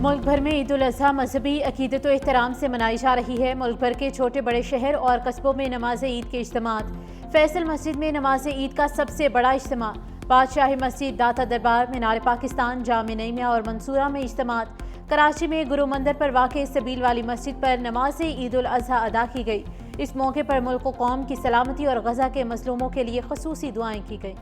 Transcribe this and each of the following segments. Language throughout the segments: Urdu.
ملک بھر میں عید الاضحیٰ مذہبی عقیدت و احترام سے منائی جا رہی ہے۔ ملک بھر کے چھوٹے بڑے شہر اور قصبوں میں نماز عید کے اجتماعات۔ فیصل مسجد میں نماز عید کا سب سے بڑا اجتماع، بادشاہی مسجد، داتا دربار، مینار پاکستان، جامع نعیمیہ اور منصورہ میں اجتماعات۔ کراچی میں گرو مندر پر واقع سبیل والی مسجد پر نماز عید الاضحیٰ ادا کی گئی۔ اس موقع پر ملک و قوم کی سلامتی اور غزہ کے مظلوموں کے لیے خصوصی دعائیں کی گئیں۔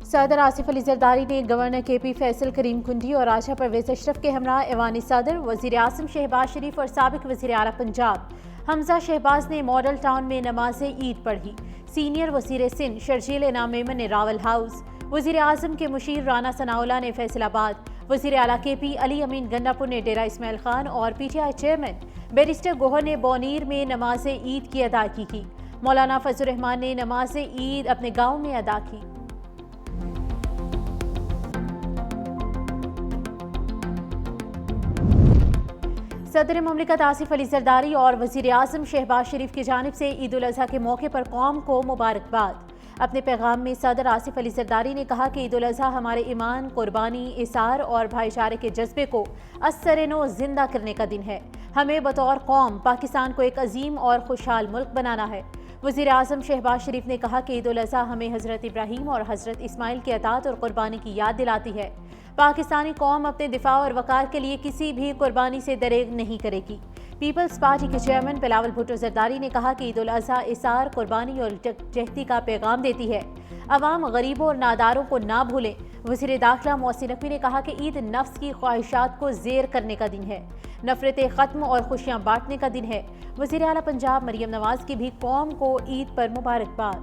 صدر آصف علی زرداری نے گورنر کے پی فیصل کریم کنڈی اور راجہ پرویز اشرف کے ہمراہ ایوانی صدر، وزیر اعظم شہباز شریف اور سابق وزیر اعلیٰ پنجاب حمزہ شہباز نے ماڈل ٹاؤن میں نماز عید پڑھی۔ سینئر وزیر سندھ شرجیل انعام میمن نے راول ہاؤس، وزیر اعظم کے مشیر رانا ثناءاللہ نے فیصل آباد، وزیر اعلیٰ کے پی علی امین گنڈاپور نے ڈیرہ اسماعیل خان اور P T I chairman barrister Gohar نے بونیر میں نماز عید کی ادائیگی کی۔ مولانا فضل الرحمان نے نماز عید اپنے گاؤں میں ادا کی۔ صدر مملکت آصف علی زرداری اور وزیر اعظم شہباز شریف کی جانب سے عید الاضحیٰ کے موقع پر قوم کو مبارکباد۔ اپنے پیغام میں صدر آصف علی زرداری نے کہا کہ عید الاضحیٰ ہمارے ایمان، قربانی، اثار اور بھائی چارے کے جذبے کو ازسر نو زندہ کرنے کا دن ہے۔ ہمیں بطور قوم پاکستان کو ایک عظیم اور خوشحال ملک بنانا ہے۔ وزیر اعظم شہباز شریف نے کہا کہ عید الاضحیٰ ہمیں حضرت ابراہیم اور حضرت اسماعیل کی اطاعت اور قربانی کی یاد دلاتی ہے۔ پاکستانی قوم اپنے دفاع اور وقار کے لیے کسی بھی قربانی سے دریغ نہیں کرے گی۔ پیپلز پارٹی کے چیئرمین بلاول بھٹو زرداری نے کہا کہ عید الاضحیٰ اثار، قربانی اور یکجہتی کا پیغام دیتی ہے۔ عوام غریبوں اور ناداروں کو نہ بھولیں۔ وزیر داخلہ محسن نقوی نے کہا کہ عید نفس کی خواہشات کو زیر کرنے کا دن ہے، نفرتیں ختم اور خوشیاں بانٹنے کا دن ہے۔ وزیر اعلیٰ پنجاب مریم نواز کی بھی قوم کو عید پر مبارکباد۔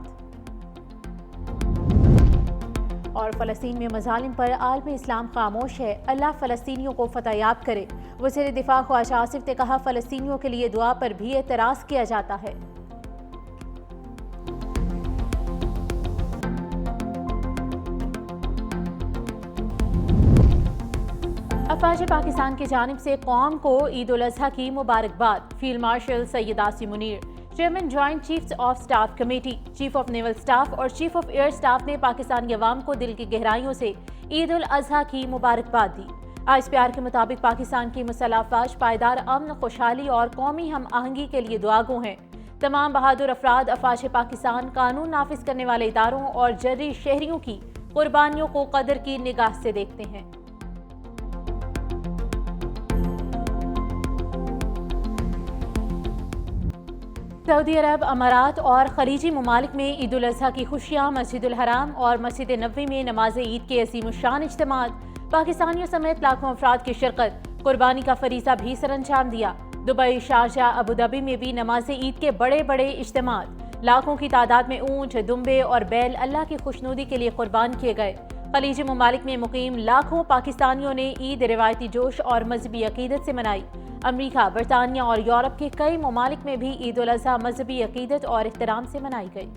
اور فلسطین میں مظالم پر عالم اسلام خاموش ہے، اللہ فلسطینیوں کو فتح یاب کرے۔ وزیر دفاع خواجہ آصف نے کہا فلسطینیوں کے لیے دعا پر بھی اعتراض کیا جاتا ہے۔ افواج پاکستان کی جانب سے قوم کو عید الاضحیٰ کی مبارکباد۔ Field marshal Syed Asim Munir, chairman joint chiefs of staff committee, chief of naval staff اور چیف آف ایئر سٹاف نے پاکستانی عوام کو دل کی گہرائیوں سے عید الاضحیٰ کی مبارکباد دی۔ آئس پی آر کے مطابق پاکستان کی مسلح افواج پائیدار امن، خوشحالی اور قومی ہم آہنگی کے لیے دعاگو ہیں۔ تمام بہادر افراد افواج پاکستان قانون نافذ کرنے والے اداروں اور جرری شہریوں کی قربانیوں کو قدر کی نگاہ سے دیکھتے ہیں۔ سعودی عرب، امارات اور خلیجی ممالک میں عید الاضحیٰ کی خوشیاں، مسجد الحرام اور مسجد نبوی میں نماز عید کے عظیم الشان اجتماعات، پاکستانیوں سمیت لاکھوں افراد کی شرکت، قربانی کا فریضہ بھی سر انجام دیا۔ دبئی، شارجہ، ابوظہبی میں بھی نماز عید کے بڑے بڑے اجتماعات، لاکھوں کی تعداد میں اونٹ، دمبے اور بیل اللہ کی خوشنودی کے لیے قربان کیے گئے۔ خلیجی ممالک میں مقیم لاکھوں پاکستانیوں نے عید روایتی جوش اور مذہبی عقیدت سے منائی۔ امریکہ، برطانیہ اور یورپ کے کئی ممالک میں بھی عید الاضحیٰ مذہبی عقیدت اور احترام سے منائی گئی۔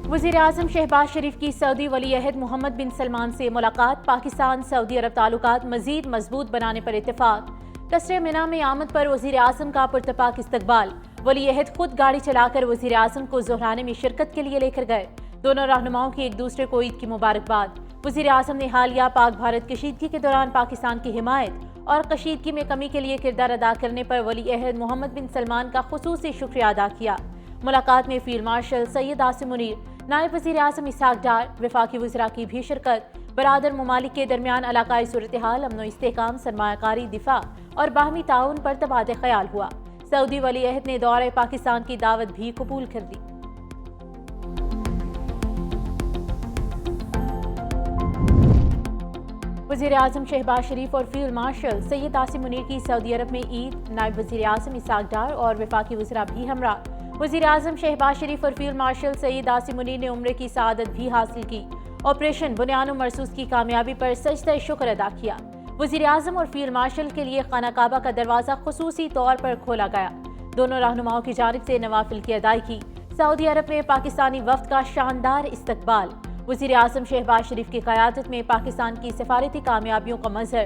وزیر اعظم شہباز شریف کی سعودی ولی عہد محمد بن سلمان سے ملاقات، پاکستان سعودی عرب تعلقات مزید مضبوط بنانے پر اتفاق۔ قصر منی میں آمد پر وزیر اعظم کا پرتپاک استقبال، ولی عہد خود گاڑی چلا کر وزیر اعظم کو ظہرانے میں شرکت کے لیے لے کر گئے۔ دونوں رہنماؤں کی ایک دوسرے کو عید کی مبارکباد۔ وزیر اعظم نے حالیہ پاک بھارت کشیدگی کے دوران پاکستان کی حمایت اور کشیدگی میں کمی کے لیے کردار ادا کرنے پر ولی عہد محمد بن سلمان کا خصوصی شکریہ ادا کیا۔ ملاقات میں فیلڈ مارشل سید عاصم منیر، نائب وزیر اعظم اسحاق ڈار، وفاقی وزراء کی بھی شرکت، برادر ممالک کے درمیان علاقائی صورتحال، امن و استحکام، سرمایہ کاری، دفاع اور باہمی تعاون پر تبادلہ خیال ہوا۔ سعودی ولی عہد نے دورہ پاکستان کی دعوت بھی قبول کر لی۔ وزیر اعظم شہباز شریف اور فیلڈ مارشل سید عاصم منیر کی سعودی عرب میں عید، نائب وزیر اعظم اسحاق ڈار اور وفاقی وزراء بھی ہمراہ۔ وزیر اعظم شہباز شریف اور فیلڈ مارشل سید عاصم منیر نے عمرے کی سعادت بھی حاصل کی۔ آپریشن بنیان و مرصوص کی کامیابی پر سجدہ شکر ادا کیا۔ وزیر اعظم اور فیلڈ مارشل کے لیے خانہ کعبہ کا دروازہ خصوصی طور پر کھولا گیا۔ دونوں رہنماؤں کی جانب سے نوافل کی ادائیگی۔ سعودی عرب میں پاکستانی وفد کا شاندار استقبال۔ وزیر اعظم شہباز شریف کی قیادت میں پاکستان کی سفارتی کامیابیوں کا مظہر۔